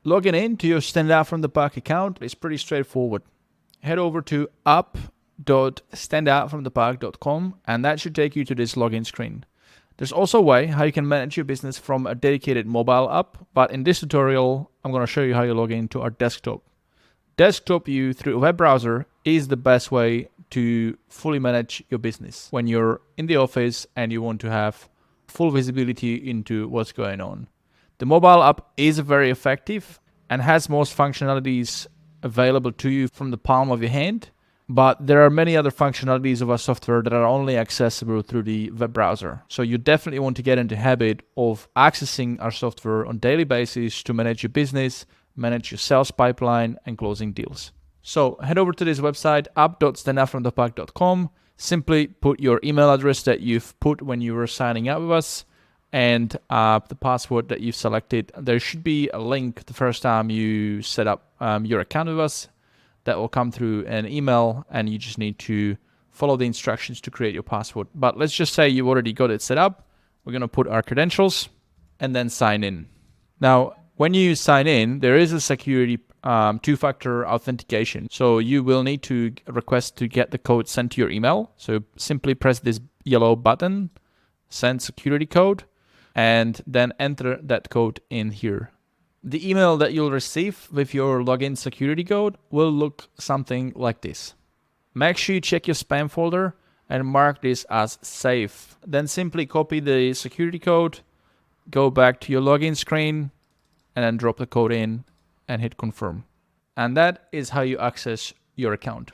Logging in to your Stand Out From The Pack account is pretty straightforward. Head over to app.standoutfromthepack.com and that should take you to this login screen. There's also a way how you can manage your business from a dedicated mobile app, but in this tutorial, I'm going to show you how you log into our desktop. Desktop view through a web browser is the best way to fully manage your business when you're in the office and you want to have full visibility into what's going on. The mobile app is very effective and has most functionalities available to you from the palm of your hand, but there are many other functionalities of our software that are only accessible through the web browser. So you definitely want to get into the habit of accessing our software on a daily basis to manage your business, manage your sales pipeline, and closing deals. So head over to this website, app.standoutfromthepack.com. Simply put your email address that you've put when you were signing up with us and the password that you've selected. There should be a link the first time you set up your account with us that will come through an email, and you just need to follow the instructions to create your password. But let's just say you've already got it set up. We're going to put our credentials and then sign in. Now, when you sign in, there is a security two-factor authentication. So you will need to request to get the code sent to your email. So simply press this yellow button, send security code, and then enter that code in here. The email that you'll receive with your login security code will look something like this. Make sure you check your spam folder and mark this as safe. Then simply copy the security code, go back to your login screen, and then drop the code in and hit confirm. And that is how you access your account.